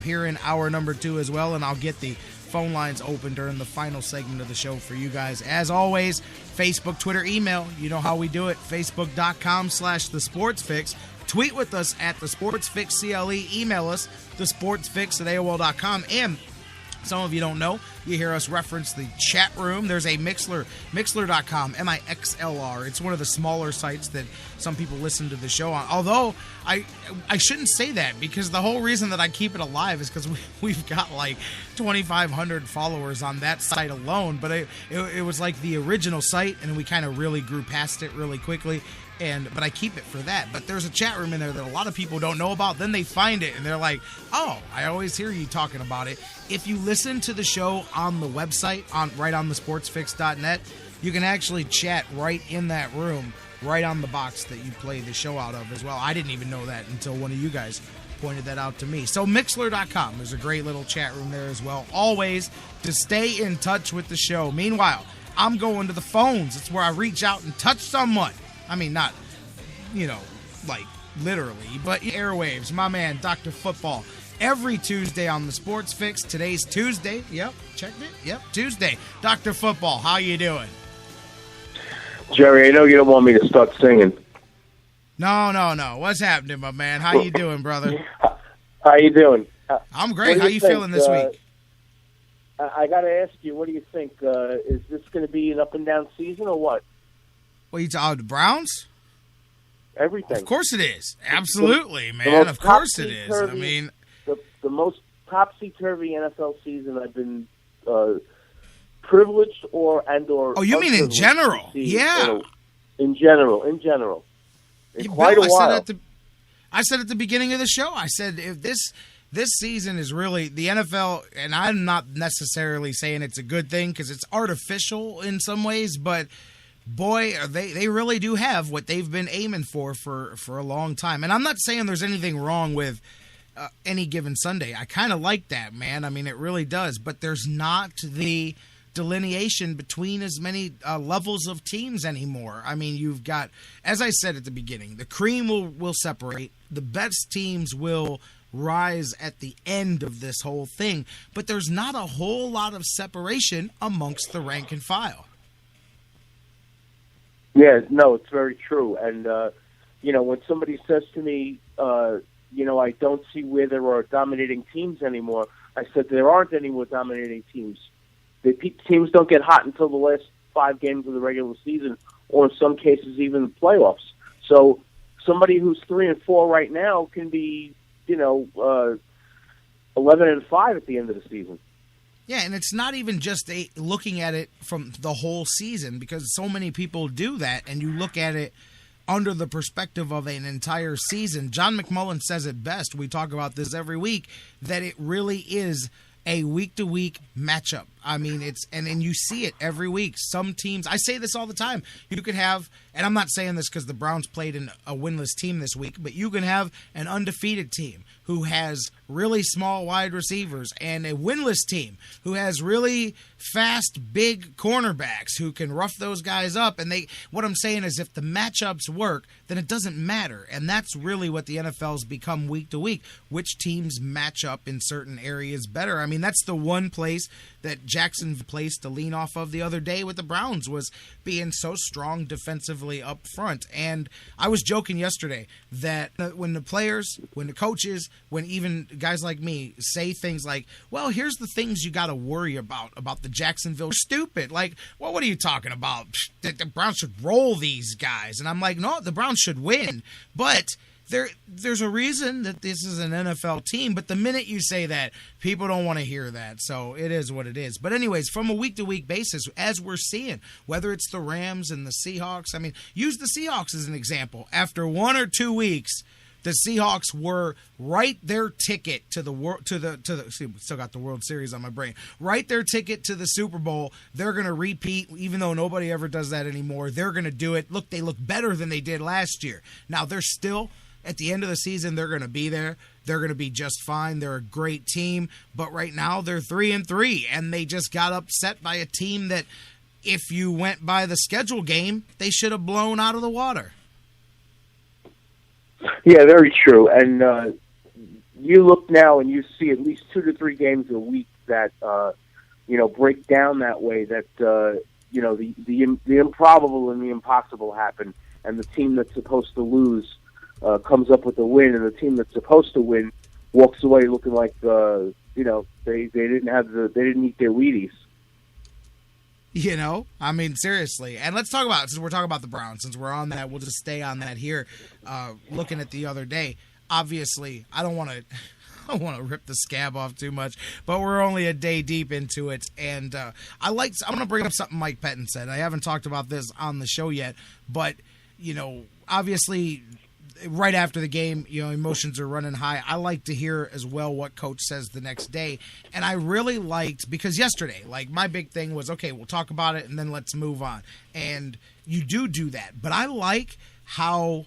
here in hour number 2 as well, and I'll get the phone lines open during the final segment of the show for you guys. As always, Facebook, Twitter, email. You know how we do it. Facebook.com/thesportsfix. Tweet with us at thesportsfixcle. Email us, thesportsfix@aol.com. And some of you don't know, you hear us reference the chat room. There's a Mixler, Mixler.com, Mixlr. It's one of the smaller sites that some people listen to the show on. Although, I shouldn't say that, because the whole reason that I keep it alive is because we've got like 2,500 followers on that site alone. But it was like the original site, and we kind of really grew past it really quickly. But I keep it for that. But there's a chat room in there that a lot of people don't know about. Then they find it, and they're like, oh, I always hear you talking about it. If you listen to the show on the website, right on thesportsfix.net, you can actually chat right in that room, right on the box that you play the show out of as well. I didn't even know that until one of you guys pointed that out to me. So Mixler.com, there's a great little chat room there as well. Always to stay in touch with the show. Meanwhile, I'm going to the phones. It's where I reach out and touch someone. I mean, not, like literally, but airwaves. My man, Dr. Football, every Tuesday on the Sports Fix. Today's Tuesday. Yep, checked it. Yep, Tuesday. Dr. Football, how you doing? Jerry, I know you don't want me to start singing. No. What's happening, my man? How you doing, brother? How you doing? I'm great. How you feeling this week? I got to ask you, what do you think? Is this going to be an up-and-down season or what? Well, you talking the Browns? Everything. Of course it is. Absolutely, man. Of course it is. I mean, the most topsy-turvy NFL season I've been privileged or. Oh, you mean in general? Yeah. In general. In quite a while. I said at the beginning of the show, I said if this season is really the NFL, and I'm not necessarily saying it's a good thing because it's artificial in some ways, but boy, they really do have what they've been aiming for a long time. And I'm not saying there's anything wrong with any given Sunday. I kind of like that, man. I mean, it really does. But there's not the delineation between as many levels of teams anymore. I mean, you've got, as I said at the beginning, the cream will separate. The best teams will rise at the end of this whole thing. But there's not a whole lot of separation amongst the rank and file. Yeah, no, it's very true. And, when somebody says to me, I don't see where there are dominating teams anymore, I said there aren't any more dominating teams. The teams don't get hot until the last 5 games of the regular season, or in some cases even the playoffs. So somebody who's 3-4 right now can be, 11-5 at the end of the season. Yeah, and it's not even just looking at it from the whole season, because so many people do that, and you look at it under the perspective of an entire season. John McMullen says it best. We talk about this every week, that it really is a week-to-week matchup. I mean, and you see it every week. Some teams, I say this all the time, you could have, and I'm not saying this because the Browns played in a winless team this week, but you can have an undefeated team who has really small wide receivers and a winless team who has really fast, big cornerbacks who can rough those guys up. And what I'm saying is if the matchups work, then it doesn't matter. And that's really what the NFL's become week to week, which teams match up in certain areas better. I mean, that's the one place that Jackson placed to lean off of the other day with the Browns, was being so strong defensively up front. And I was joking yesterday that when the players, when the coaches, when even guys like me say things like, well, here's the things you got to worry about the Jacksonville, stupid. Like, well, what are you talking about? That the Browns should roll these guys. And I'm like, no, the Browns should win. But there's a reason that this is an NFL team, but the minute you say that, people don't want to hear that. So it is what it is. But anyways, from a week-to-week basis, as we're seeing, whether it's the Rams and the Seahawks, I mean, use the Seahawks as an example. After 1 or 2 weeks, the Seahawks were right their ticket to the still got the World Series on my brain. Right their ticket to the Super Bowl. They're going to repeat, even though nobody ever does that anymore. They're going to do it. Look, they look better than they did last year. Now they're still, at the end of the season, they're going to be there. They're going to be just fine. They're a great team, but right now they're 3-3, and they just got upset by a team that, if you went by the schedule game, they should have blown out of the water. Yeah, very true. And, you look now and you see at least 2 to 3 games a week that break down that way. That the improbable and the impossible happen, and the team that's supposed to lose comes up with a win, and the team that's supposed to win walks away looking like they didn't eat their Wheaties. I mean, seriously. And let's talk about, since we're talking about the Browns, since we're on that, we'll just stay on that here. Looking at the other day, obviously, I don't want to rip the scab off too much, but we're only a day deep into it. And I'm going to bring up something Mike Pettin said. I haven't talked about this on the show yet, but, obviously, right after the game, emotions are running high. I like to hear as well what Coach says the next day. And I really liked, because yesterday, my big thing was, okay, we'll talk about it and then let's move on. And you do that. But I like how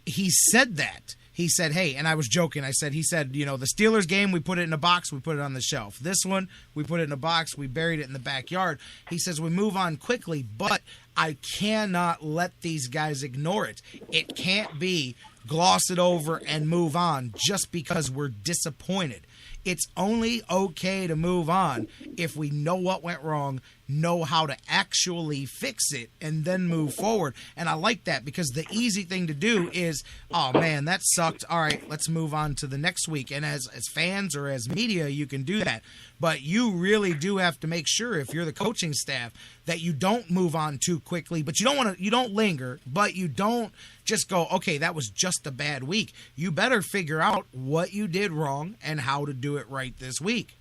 he said that. He said, hey, and I was joking. He said, the Steelers game, we put it in a box, we put it on the shelf. This one, we put it in a box, we buried it in the backyard. He says, we move on quickly, but I cannot let these guys ignore it. It can't be gloss it over and move on just because we're disappointed. It's only okay to move on if we know what went wrong, know how to actually fix it, and then move forward. And I like that, because the easy thing to do is, oh, man, that sucked. All right, let's move on to the next week. And as fans or as media, you can do that. But you really do have to make sure, if you're the coaching staff, that you don't move on too quickly. But you don't linger, but you don't just go, okay, that was just a bad week. You better figure out what you did wrong and how to do it right this week.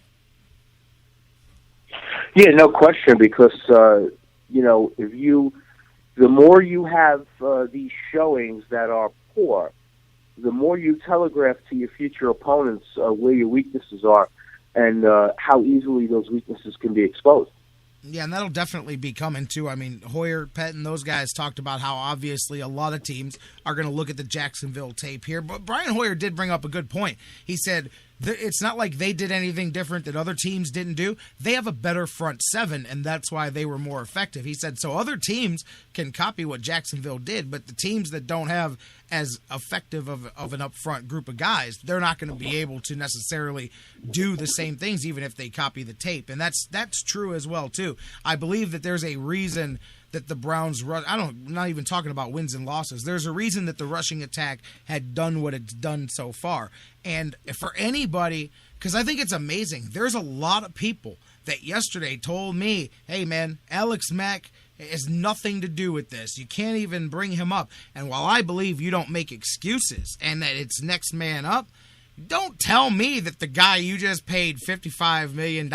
Yeah, no question, because, the more you have these showings that are poor, the more you telegraph to your future opponents where your weaknesses are and how easily those weaknesses can be exposed. Yeah, and that'll definitely be coming, too. I mean, Hoyer, Pettin, those guys talked about how obviously a lot of teams are going to look at the Jacksonville tape here. But Brian Hoyer did bring up a good point. He said it's not like they did anything different that other teams didn't do. They have a better front seven, and that's why they were more effective. He said, so other teams can copy what Jacksonville did, but the teams that don't have as effective of an up-front group of guys, they're not going to be able to necessarily do the same things, even if they copy the tape. And that's true as well, too. I believe that there's a reason that the Browns I'm not even talking about wins and losses. There's a reason that the rushing attack had done what it's done so far. And for anybody, because I think it's amazing, there's a lot of people that yesterday told me, hey, man, Alex Mack has nothing to do with this. You can't even bring him up. And while I believe you don't make excuses and that it's next man up, don't tell me that the guy you just paid $55 million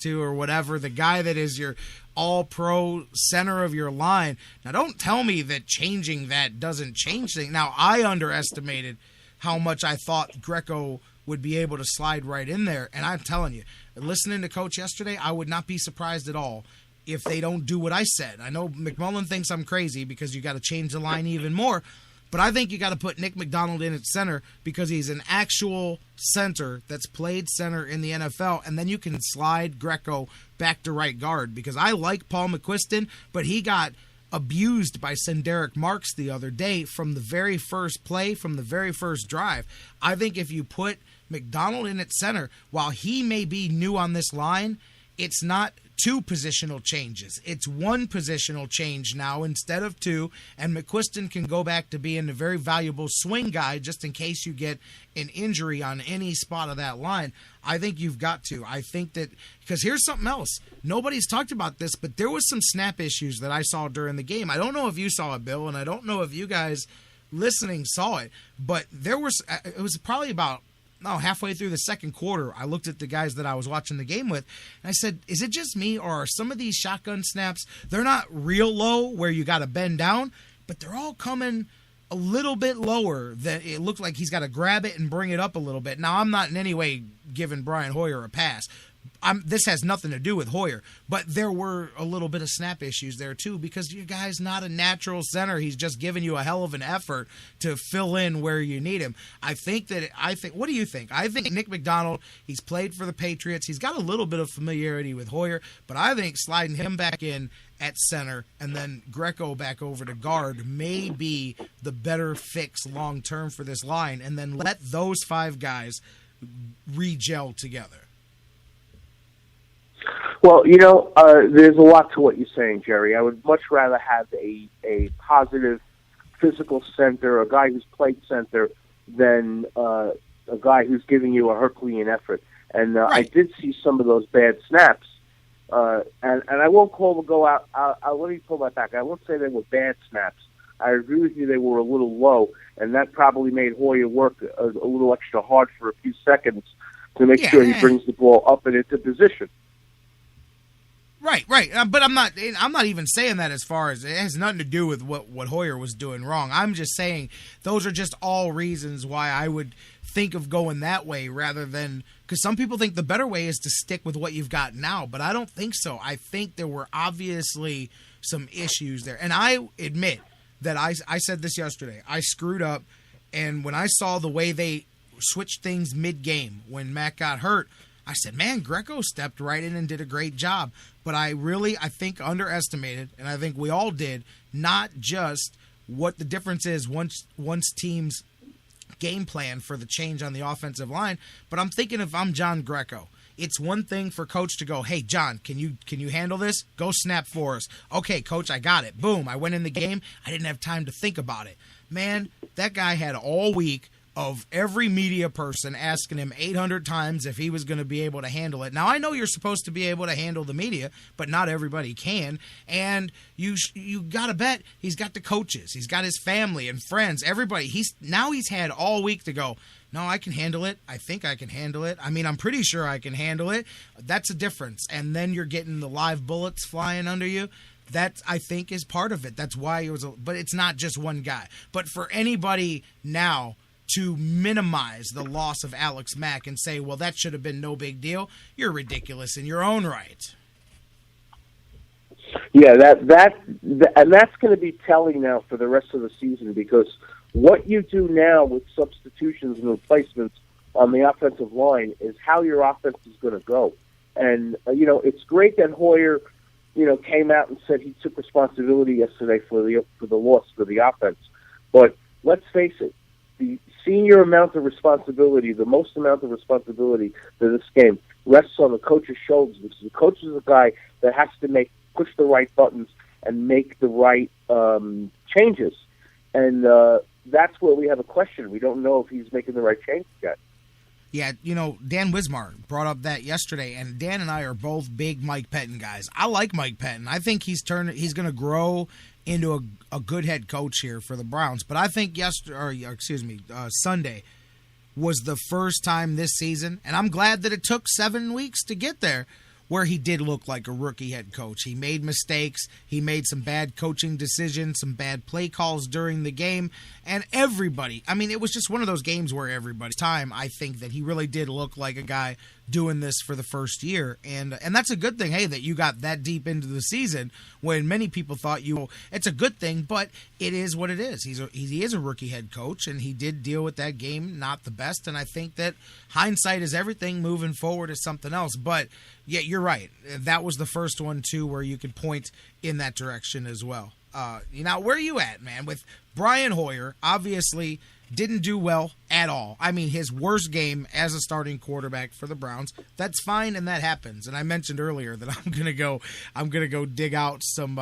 to or whatever, the guy that is your all-pro center of your line, now don't tell me that changing that doesn't change things. Now, I underestimated how much I thought Greco would be able to slide right in there. And I'm telling you, listening to Coach yesterday, I would not be surprised at all if they don't do what I said. I know McMullen thinks I'm crazy because you got to change the line even more. But I think you got to put Nick McDonald in at center because he's an actual center that's played center in the NFL, and then you can slide Greco back to right guard because I like Paul McQuiston, but he got abused by Senderick Marks the other day from the very first play, from the very first drive. I think if you put McDonald in at center, while he may be new on this line, it's not two positional changes. It's one positional change now instead of two, and McQuiston can go back to being a very valuable swing guy just in case you get an injury on any spot of that line. I think you've got to. I think that, because here's something else. Nobody's talked about this, but there was some snap issues that I saw during the game. I don't know if you saw it, Bill, and I don't know if you guys listening saw it, but it was probably about halfway through the second quarter, I looked at the guys that I was watching the game with, and I said, is it just me, or are some of these shotgun snaps, they're not real low where you got to bend down, but they're all coming a little bit lower than it looked like he's got to grab it and bring it up a little bit. Now, I'm not in any way giving Brian Hoyer a pass. This has nothing to do with Hoyer, but there were a little bit of snap issues there too because your guy's not a natural center. He's just giving you a hell of an effort to fill in where you need him. I think, what do you think? I think Nick McDonald, he's played for the Patriots. He's got a little bit of familiarity with Hoyer, but I think sliding him back in at center and then Greco back over to guard may be the better fix long term for this line, and then let those five guys re-gel together? Well, there's a lot to what you're saying, Jerry. I would much rather have a positive physical center, a guy who's played center, than a guy who's giving you a Herculean effort. And right. I did see some of those bad snaps. And I won't call them go out. Let me pull that back. I won't say they were bad snaps. I agree with you, they were a little low, and that probably made Hoyer work a little extra hard for a few seconds to make sure he brings the ball up and into position. Right. But I'm not even saying that as far as it has nothing to do with what Hoyer was doing wrong. I'm just saying those are just all reasons why I would think of going that way rather than, because some people think the better way is to stick with what you've got now, but I don't think so. I think there were obviously some issues there. And I admit that I said this yesterday. I screwed up, and when I saw the way they switched things mid-game when Mac got hurt, I said, man, Greco stepped right in and did a great job. But I think, underestimated, and I think we all did, not just what the difference is once teams game plan for the change on the offensive line, but I'm thinking if I'm John Greco, it's one thing for coach to go, hey, John, can you handle this? Go snap for us. Okay, coach, I got it. Boom, I went in the game. I didn't have time to think about it. Man, that guy had all week of every media person asking him 800 times if he was going to be able to handle it. Now, I know you're supposed to be able to handle the media, but not everybody can. And you got to bet he's got the coaches. He's got his family and friends, everybody. He's had all week to go, no, I can handle it. I think I can handle it. I mean, I'm pretty sure I can handle it. That's a difference. And then you're getting the live bullets flying under you. That, I think, is part of it. That's why but it's not just one guy. But for anybody now to minimize the loss of Alex Mack and say, well, that should have been no big deal, you're ridiculous in your own right. Yeah, and that's going to be telling now for the rest of the season, because what you do now with substitutions and replacements on the offensive line is how your offense is going to go. And, it's great that Hoyer, came out and said he took responsibility yesterday for the loss for the offense. But let's face it, the senior amount of responsibility, the most amount of responsibility for this game rests on the coach's shoulders, because the coach is a guy that has to push the right buttons and make the right changes. And that's where we have a question. We don't know if he's making the right changes yet. Yeah, Dan Wismar brought up that yesterday, and Dan and I are both big Mike Pettin guys. I like Mike Pettin. I think he's going to grow into a good head coach here for the Browns. But I think Sunday was the first time this season, and I'm glad that it took 7 weeks to get there, where he did look like a rookie head coach. He made mistakes. He made some bad coaching decisions, some bad play calls during the game. And everybody, it was just one of those games where everybody's time, I think that he really did look like a guy doing this for the first year. And that's a good thing, hey, that you got that deep into the season when many people thought it's a good thing, but it is what it is. He is a rookie head coach, and he did deal with that game not the best. And I think that hindsight is everything. Moving forward is something else. But yeah, you're right. That was the first one, too, where you could point in that direction as well. Now, where are you at, man? With Brian Hoyer, obviously didn't do well at all. His worst game as a starting quarterback for the Browns. That's fine, and that happens. And I mentioned earlier that I'm gonna go dig out some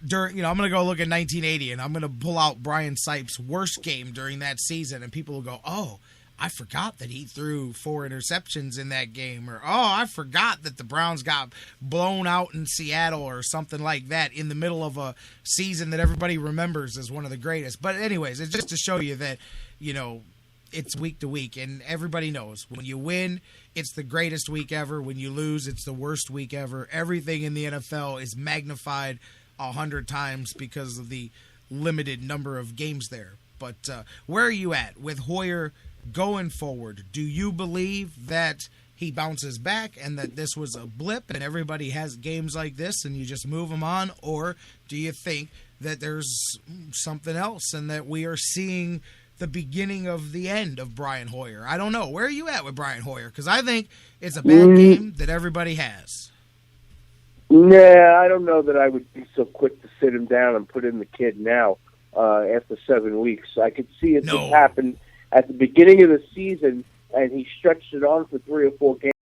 during. I'm gonna go look at 1980, and I'm gonna pull out Brian Sipes' worst game during that season, and people will go, oh, I forgot that he threw 4 interceptions in that game, or, oh, I forgot that the Browns got blown out in Seattle or something like that in the middle of a season that everybody remembers as one of the greatest. But anyways, it's just to show you that, it's week to week, and everybody knows when you win, it's the greatest week ever. When you lose, it's the worst week ever. Everything in the NFL is magnified 100 times because of the limited number of games there. But where are you at with Hoyer going forward? Do you believe that he bounces back and that this was a blip and everybody has games like this and you just move them on? Or do you think that there's something else and that we are seeing the beginning of the end of Brian Hoyer? I don't know. Where are you at with Brian Hoyer? Because I think it's a bad game that everybody has. Nah, I don't know that I would be so quick to sit him down and put in the kid now after 7 weeks. I could see it just happen at the beginning of the season. and he stretched it on for 3 or 4 games.